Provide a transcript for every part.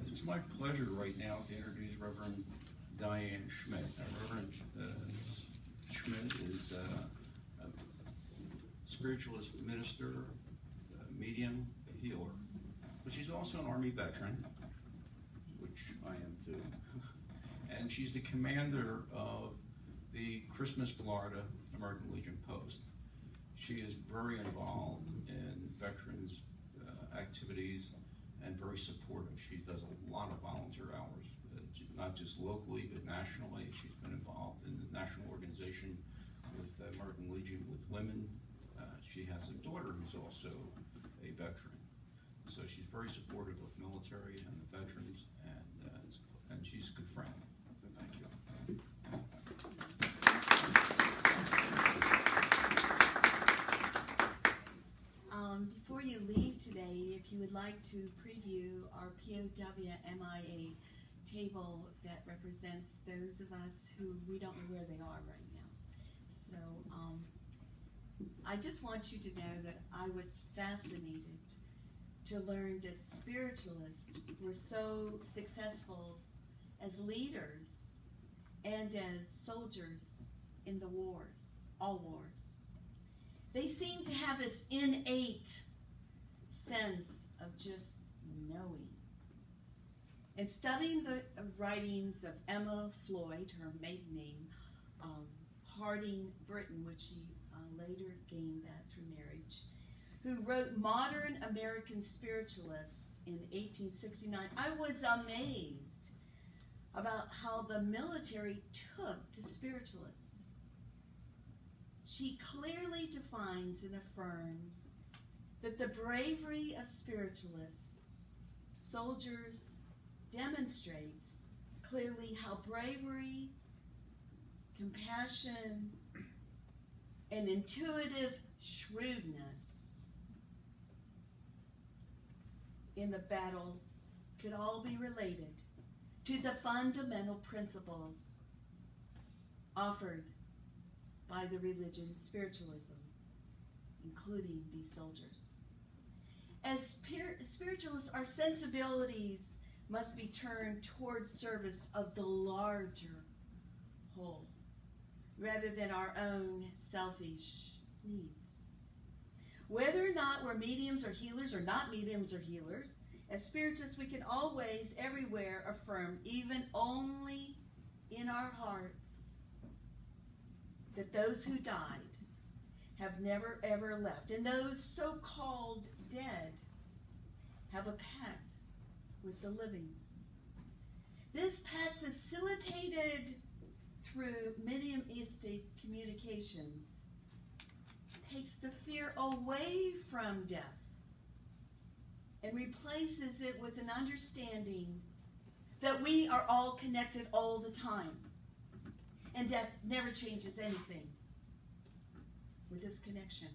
It's my pleasure right now to introduce Reverend Diane Schmidt. Reverend Schmidt is a spiritualist minister, a medium, a healer, but she's also an Army veteran, which I am too, and she's the commander of the Christmas, Florida American Legion Post. She is very involved in veterans activities and very supportive. She does a lot of volunteer hours, not just locally, but nationally. She's been involved in the national organization with the American Legion with women. She has a daughter who's also a veteran. So she's very supportive of military and the veterans, and she's a good friend. So thank you. Before you leave today, if you would like to preview our POW MIA table that represents those of us who we don't know where they are right now. So I just want you to know that I was fascinated to learn that spiritualists were so successful as leaders and as soldiers in the wars, all wars. They seem to have this innate sense of just knowing. And studying the writings of Emma Floyd, her maiden name, Harding Britton, which she later gained that through marriage, who wrote Modern American Spiritualists in 1869, I was amazed about how the military took to spiritualists. She clearly defines and affirms that the bravery of spiritualists, soldiers, demonstrates clearly how bravery, compassion, and intuitive shrewdness in the battles could all be related to the fundamental principles offered by the religion spiritualism, including these soldiers. As spiritualists, our sensibilities must be turned towards service of the larger whole, rather than our own selfish needs. Whether or not we're mediums or healers or not mediums or healers, as spiritualists we can always, everywhere affirm, even only in our hearts, that those who died have never ever left, and those so-called dead have a pact with the living. This pact, facilitated through mediumistic communications, takes the fear away from death and replaces it with an understanding that we are all connected all the time, and death never changes anything with this connection.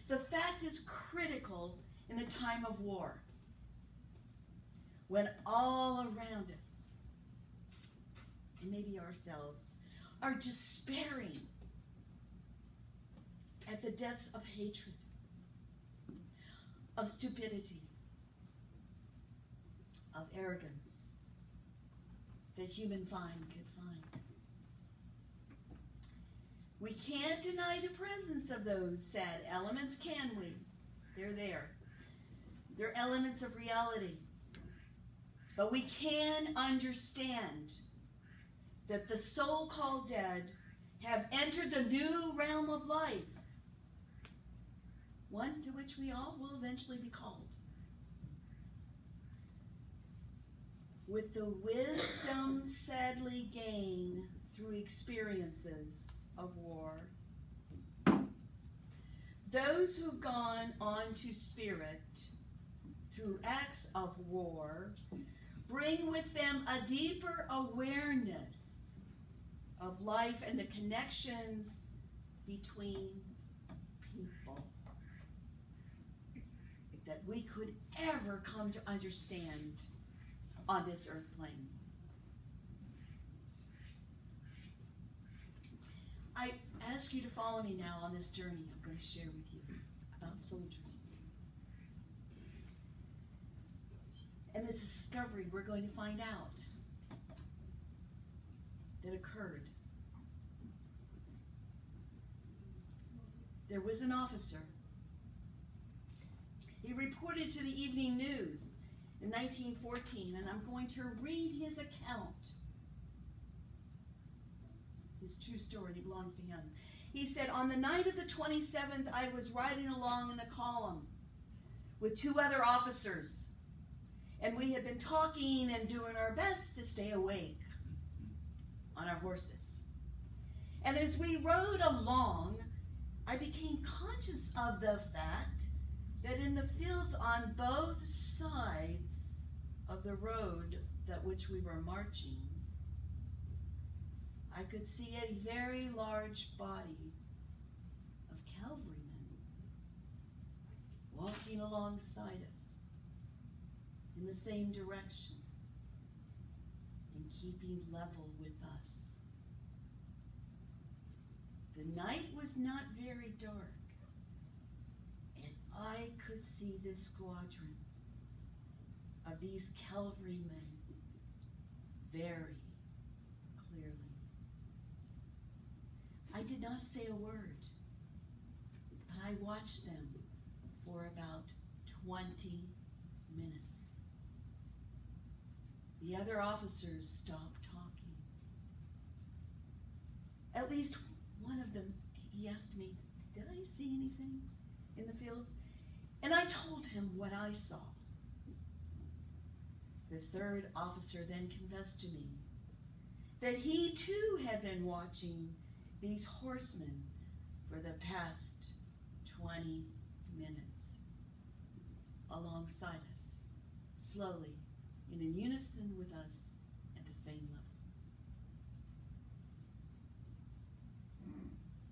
The fact is critical in the time of war, when all around us, and maybe ourselves, are despairing at the depths of hatred, of stupidity, of arrogance that human kind could find. We can't deny the presence of those sad elements, can we? They're there. They're elements of reality. But we can understand that the so-called dead have entered the new realm of life, one to which we all will eventually be called. With the wisdom sadly gained through experiences of war, those who've gone on to spirit through acts of war bring with them a deeper awareness of life and the connections between people that we could ever come to understand on this earth plane. I ask you to follow me now on this journey I'm going to share with you about soldiers. And discovery we're going to find out that occurred. There was an officer. He reported to the Evening News in 1914, and I'm going to read his account. His true story, it belongs to him. He said, on the night of the 27th, I was riding along in the column with two other officers, and we had been talking and doing our best to stay awake on our horses. And as we rode along, I became conscious of the fact that in the fields on both sides of the road that which we were marching, I could see a very large body of cavalrymen walking alongside us in the same direction and keeping level with us. The night was not very dark, and I could see this squadron of these cavalrymen very clearly. I did not say a word, but I watched them for about 20 minutes. The other officers stopped talking. At least one of them, he asked me, did I see anything in the fields? And I told him what I saw. The third officer then confessed to me that he too had been watching these horsemen for the past 20 minutes alongside us, slowly, in unison with us at the same level.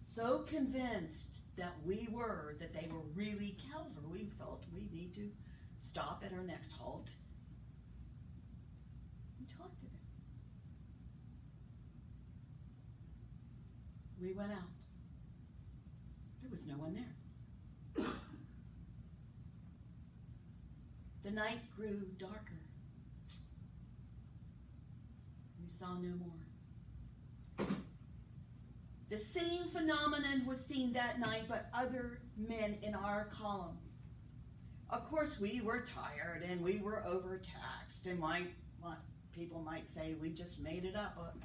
So convinced that we were, that they were really cavalry, we felt we need to stop at our next halt and talk to them. We went out. There was no one there. The night grew darker. We saw no more. The same phenomenon was seen that night, but other men in our column. Of course, we were tired and we were overtaxed, and people might say we just made it up.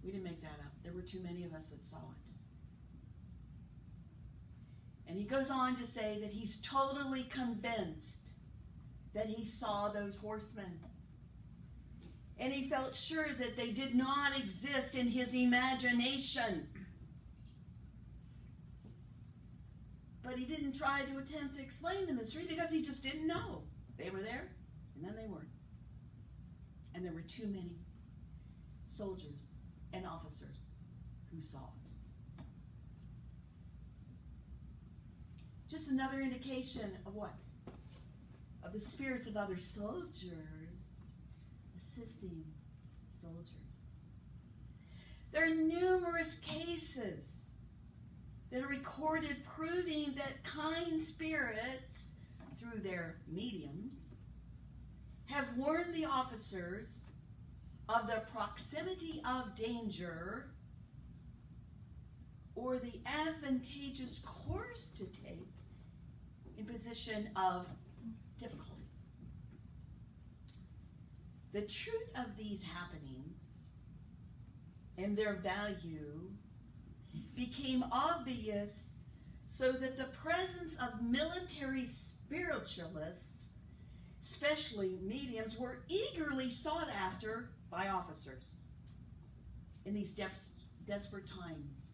We didn't make that up. There were too many of us that saw it. And he goes on to say that he's totally convinced that he saw those horsemen. And he felt sure that they did not exist in his imagination. But he didn't try to attempt to explain the mystery because he just didn't know. They were there, and then they weren't. And there were too many soldiers and officers who saw it. Just another indication of what? Of the spirits of other soldiers assisting soldiers. There are numerous cases that are recorded proving that kind spirits, through their mediums, have warned the officers of the proximity of danger or the advantageous course to take in position of difficulty. The truth of these happenings and their value became obvious so that the presence of military spiritualists, especially mediums, were eagerly sought after by officers in these desperate times.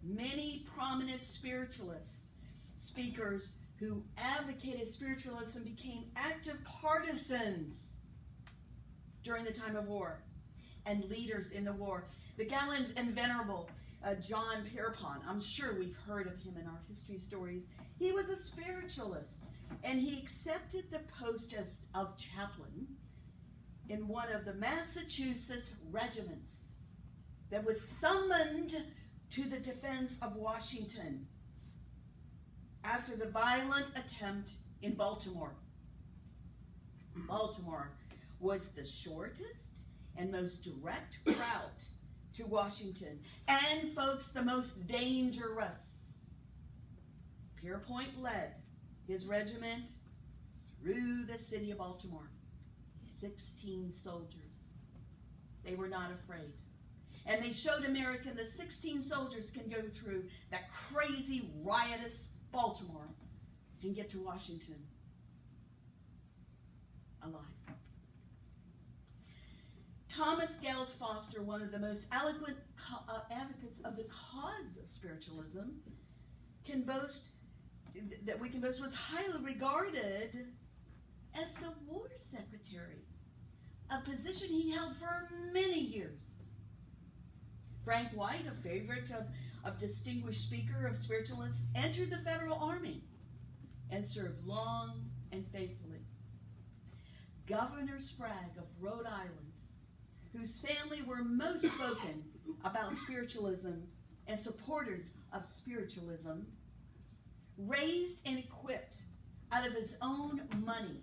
Many prominent spiritualists, speakers who advocated spiritualism, became active partisans during the time of war and leaders in the war. The gallant and venerable John Pierpont, I'm sure we've heard of him in our history stories. He was a spiritualist, and he accepted the post of chaplain in one of the Massachusetts regiments that was summoned to the defense of Washington after the violent attempt in Baltimore. Baltimore was the shortest and most direct route to Washington, and folks, the most dangerous. Pierpont led his regiment through the city of Baltimore. 16 soldiers. They were not afraid. And they showed America that 16 soldiers can go through that crazy, riotous Baltimore and get to Washington alive. Thomas Gales Foster, one of the most eloquent advocates of the cause of spiritualism, was highly regarded as the war secretary, a position he held for many years. Frank White, a favorite of distinguished speaker of spiritualists, entered the Federal Army and served long and faithfully. Governor Spragg of Rhode Island, whose family were most spoken about spiritualism and supporters of spiritualism, raised and equipped out of his own money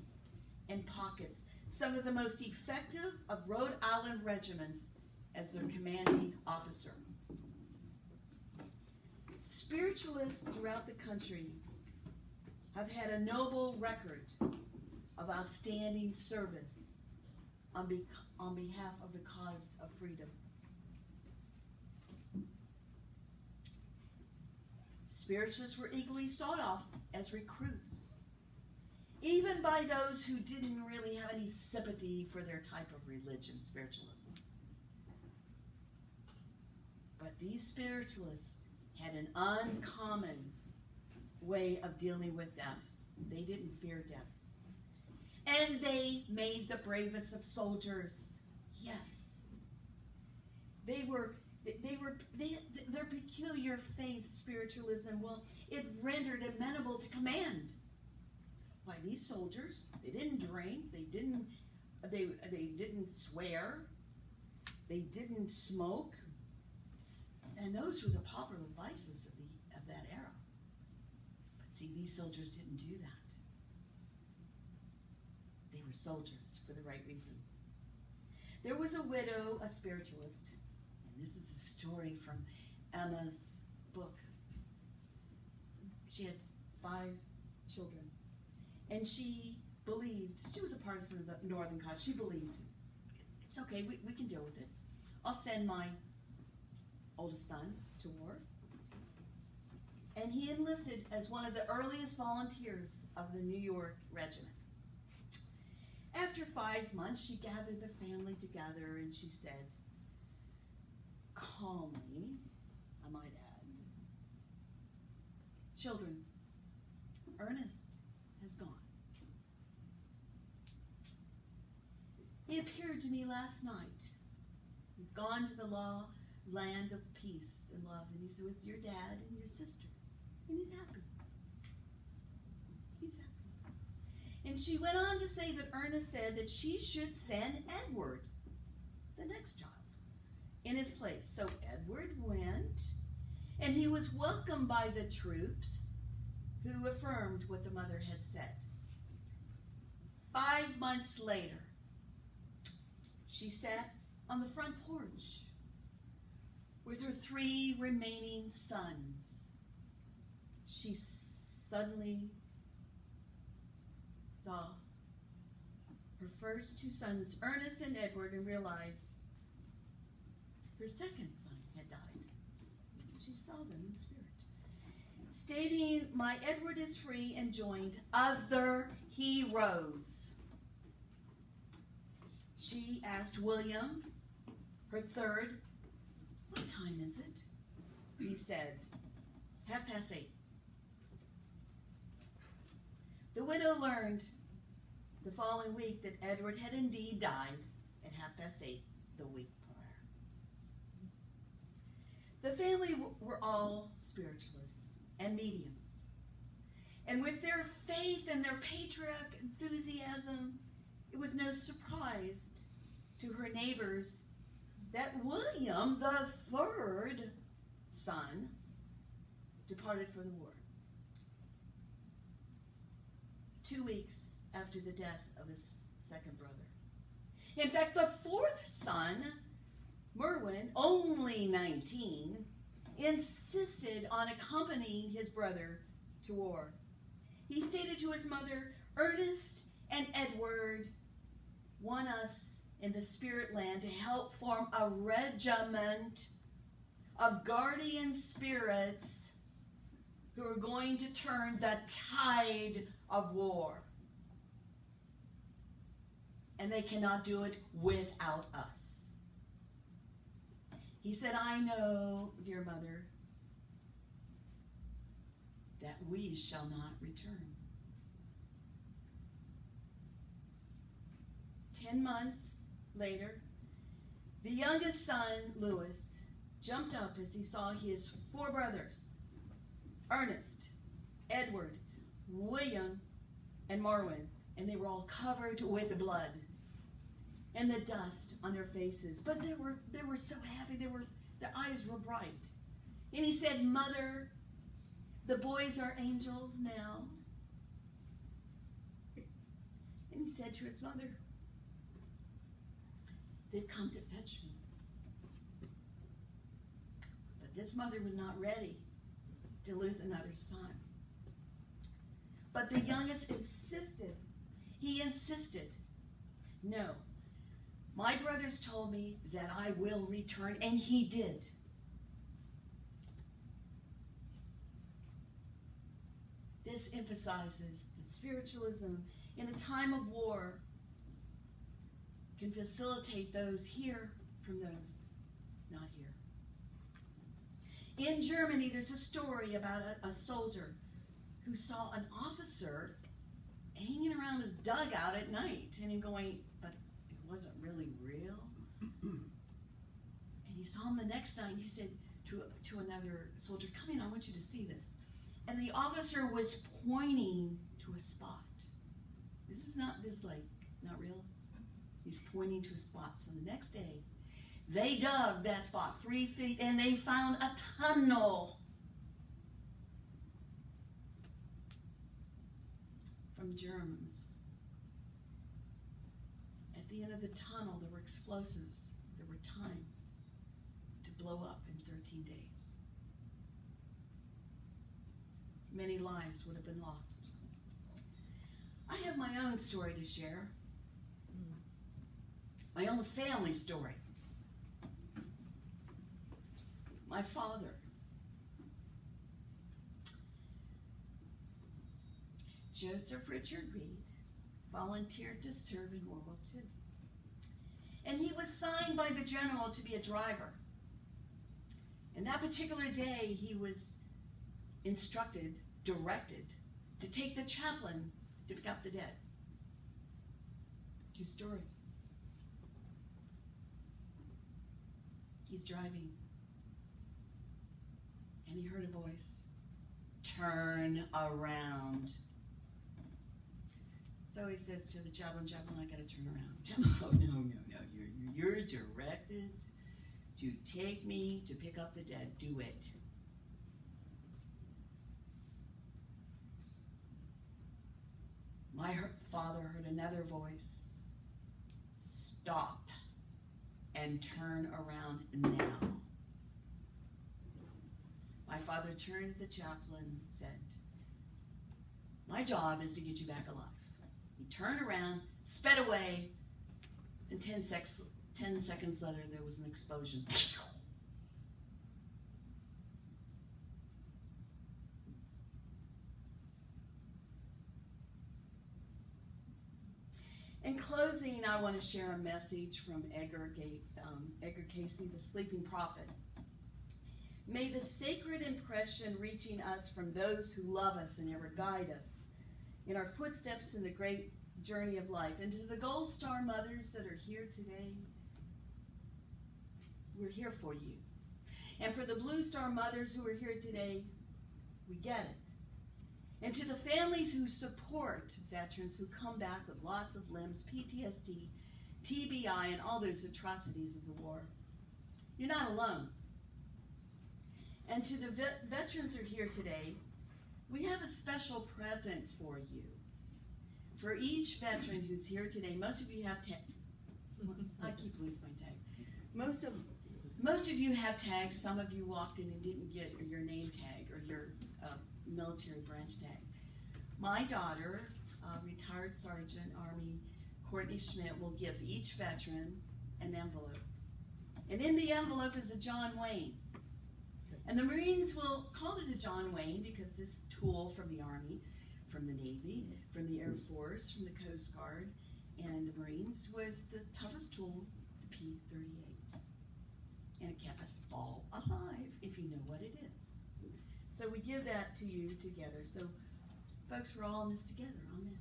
and pockets some of the most effective of Rhode Island regiments as their commanding officer. Spiritualists throughout the country have had a noble record of outstanding service on behalf of the cause of freedom. Spiritualists were eagerly sought off as recruits, even by those who didn't really have any sympathy for their type of religion, spiritualism. But these spiritualists had an uncommon way of dealing with death. They didn't fear death. And they made the bravest of soldiers. Yes. Their peculiar faith, spiritualism, well, it rendered amenable to command. Why, these soldiers, they didn't drink, they didn't swear, they didn't smoke, and those were the popular vices of that era. But see, these soldiers didn't do that. They were soldiers for the right reasons. There was a widow, a spiritualist, and this is a story from Emma's book. She had 5 children. And she believed, she was a partisan of the Northern cause, she believed, it's okay, we can deal with it. I'll send my oldest son to war. And he enlisted as one of the earliest volunteers of the New York Regiment. After 5 months, she gathered the family together and she said, calmly, I might add, children, Ernest has gone. He appeared to me last night. He's gone to the land of peace and love, and he's with your dad and your sister, and he's happy. He's happy. And she went on to say that Ernest said that she should send Edward, the next child, in his place. So Edward went, and he was welcomed by the troops, who affirmed what the mother had said. 5 months later, she sat on the front porch with her 3 remaining sons. She suddenly saw her first 2 sons, Ernest and Edward, and realized her second son had died. She saw them in spirit. Stating, my Edward is free, and joined other heroes. She asked William, her third, what time is it? He said, 8:30. The widow learned the following week that Edward had indeed died at 8:30 the week prior. The family were all spiritualists and mediums. And with their faith and their patriotic enthusiasm, it was no surprise to her neighbors that William, the 3rd son, departed for the war. 2 weeks after the death of his second brother. In fact, the fourth son, Merwin, only 19, insisted on accompanying his brother to war. He stated to his mother, Ernest and Edward want us in the spirit land to help form a regiment of guardian spirits who are going to turn the tide of war. And they cannot do it without us. He said, I know, dear mother, that we shall not return. 10 months later, the youngest son, Louis, jumped up as he saw his 4 brothers, Ernest, Edward, William, and Marwin, and they were all covered with blood and the dust on their faces. But they were so happy. Their eyes were bright. And he said, Mother, the boys are angels now. And he said to his mother, they've come to fetch me. But this mother was not ready to lose another son. But the youngest insisted. He insisted, no, my brothers told me that I will return, and he did. This emphasizes that spiritualism in a time of war can facilitate those here from those not here. In Germany, there's a story about a soldier who saw an officer hanging around his dugout at night, and him going, but it wasn't really real. And he saw him the next night, and he said to another soldier, come in, I want you to see this. And the officer was pointing to a spot. This is not real. He's pointing to a spot. So the next day, they dug that spot 3 feet, and they found a tunnel from Germans. At the end of the tunnel, there were explosives. There were time to blow up in 13 days. Many lives would have been lost. I have my own story to share. My own family story. My father. Joseph Richard Reed volunteered to serve in World War II. And he was signed by the general to be a driver. And that particular day, he was directed to take the chaplain to pick up the dead. True story. He's driving, and he heard a voice, turn around. So he says to the chaplain, I gotta turn around. Chaplain, oh, no, you're directed to take me to pick up the dead. Do it. My father heard another voice, stop and turn around now. My father turned to the chaplain and said, my job is to get you back alive. He turned around, sped away, and 10 seconds later there was an explosion. In closing, I want to share a message from Edgar Cayce, the Sleeping Prophet. May the sacred impression reaching us from those who love us and ever guide us in our footsteps in the great journey of life. And to the Gold Star mothers that are here today, we're here for you. And for the Blue Star mothers who are here today, we get it. And to the families who support veterans who come back with loss of limbs, PTSD, TBI, and all those atrocities of the war, you're not alone. And to the veterans who are here today, we have a special present for you. For each veteran who's here today, most of you have I keep losing my tag. Most of you have tags. Some of you walked in and didn't get your name tag or your military branch tag. My daughter, retired Sergeant Army Courtney Schmidt, will give each veteran an envelope. And in the envelope is a John Wayne. And the Marines will call it a John Wayne because this tool from the Army, from the Navy, from the Air Force, from the Coast Guard, and the Marines was the toughest tool, the P-38. And it kept us all alive, if you know what it is. So we give that to you together. So folks, we're all in this together. Amen.